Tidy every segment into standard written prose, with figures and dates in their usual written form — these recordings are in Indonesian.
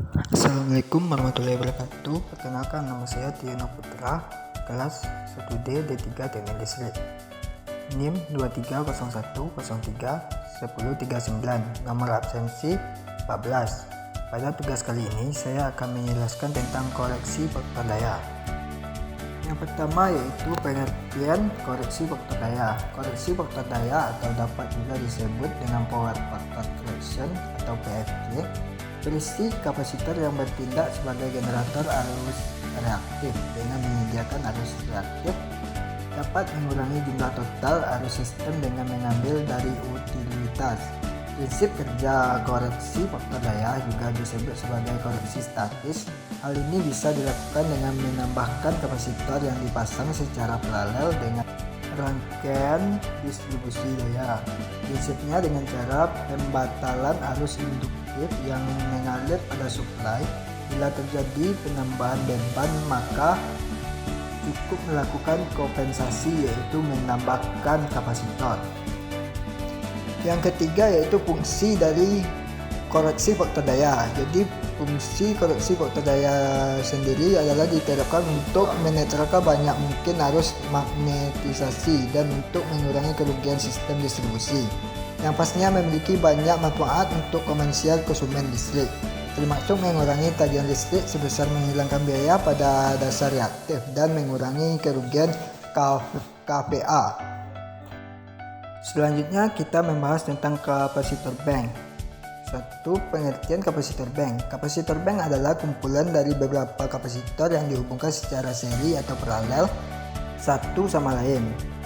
Assalamualaikum warahmatullahi wabarakatuh. Perkenalkan, nama saya Tiono Putra, kelas 1D D3 Teknik Listrik. NIM 2301031039, nomor absensi 14. Pada tugas kali ini saya akan menjelaskan tentang koreksi faktor daya. Yang pertama yaitu pengertian koreksi faktor daya. Koreksi faktor daya atau dapat juga disebut dengan power factor correction atau PFC, berisi kapasitor yang bertindak sebagai generator arus reaktif dengan menyediakan arus reaktif, dapat mengurangi jumlah total arus sistem dengan mengambil dari utilitas. Prinsip kerja koreksi faktor daya juga disebut sebagai koreksi statis. Hal ini bisa dilakukan dengan menambahkan kapasitor yang dipasang secara paralel dengan rangkaian distribusi daya. Prinsipnya dengan cara pembatalan arus induktif yang mengalir pada suplai. Bila terjadi penambahan beban, maka cukup melakukan kompensasi, yaitu menambahkan kapasitor. Yang ketiga yaitu fungsi dari koreksi faktor daya. Jadi fungsi koreksi faktor daya sendiri adalah diterapkan untuk menetralkan banyak mungkin arus magnetisasi dan untuk mengurangi kerugian sistem distribusi, yang pastinya memiliki banyak manfaat untuk komersial konsumen listrik, termasuk mengurangi tagihan listrik sebesar menghilangkan biaya pada dasar reaktif dan mengurangi kerugian KVA. Selanjutnya kita membahas tentang kapasitor bank. Satu, pengertian kapasitor bank. Kapasitor bank adalah kumpulan dari beberapa kapasitor yang dihubungkan secara seri atau paralel satu sama lain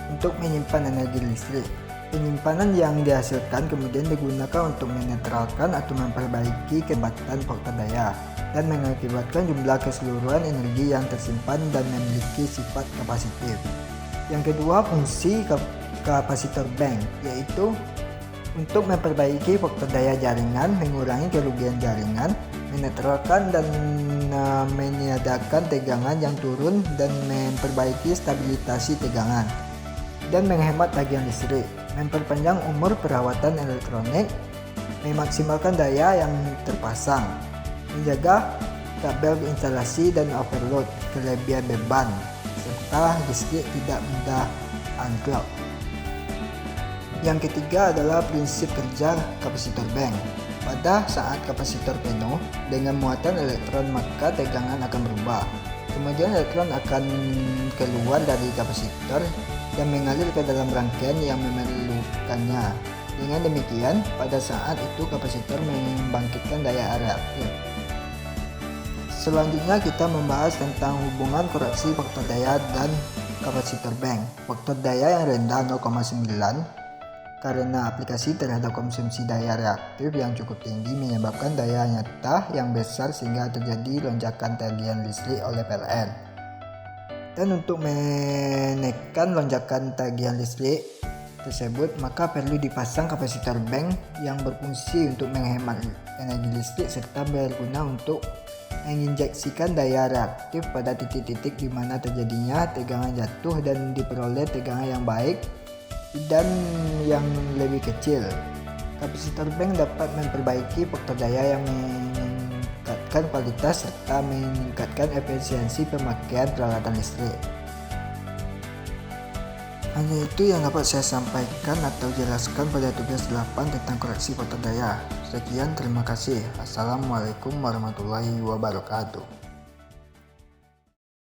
untuk menyimpan energi listrik. Penyimpanan yang dihasilkan kemudian digunakan untuk menetralkan atau memperbaiki kehebatan faktor daya dan mengakibatkan jumlah keseluruhan energi yang tersimpan dan memiliki sifat kapasitif. Yang kedua, fungsi kapasitor bank yaitu untuk memperbaiki faktor daya jaringan, mengurangi kerugian jaringan, menetralkan dan meniadakan tegangan yang turun dan memperbaiki stabilisasi tegangan, dan menghemat tagihan listrik, memperpanjang umur perawatan elektronik, memaksimalkan daya yang terpasang, menjaga kabel instalasi dan overload, kelebihan beban, serta listrik tidak mudah unclog. Yang ketiga adalah prinsip kerja kapasitor bank. Pada saat kapasitor penuh dengan muatan elektron, maka tegangan akan berubah. Kemudian elektron akan keluar dari kapasitor dan mengalir ke dalam rangkaian yang memerlukannya. Dengan demikian, pada saat itu kapasitor membangkitkan daya reaktif. Selanjutnya kita membahas tentang hubungan koreksi faktor daya dan kapasitor bank. Faktor daya yang rendah 0,9 karena aplikasi terhadap konsumsi daya reaktif yang cukup tinggi menyebabkan daya nyata yang besar sehingga terjadi lonjakan tagihan listrik oleh PLN. Dan untuk menekan lonjakan tagihan listrik tersebut, maka perlu dipasang kapasitor bank yang berfungsi untuk menghemat energi listrik serta berguna untuk menginjeksikan daya reaktif pada titik-titik di mana terjadinya tegangan jatuh dan diperoleh tegangan yang baik dan yang lebih kecil. Kapasitor bank dapat memperbaiki faktor daya yang meningkatkan kualitas serta meningkatkan efisiensi pemakaian peralatan listrik. Hanya itu yang dapat saya sampaikan atau jelaskan pada tugas 8 tentang koreksi faktor daya. Sekian, terima kasih. Assalamualaikum warahmatullahi wabarakatuh.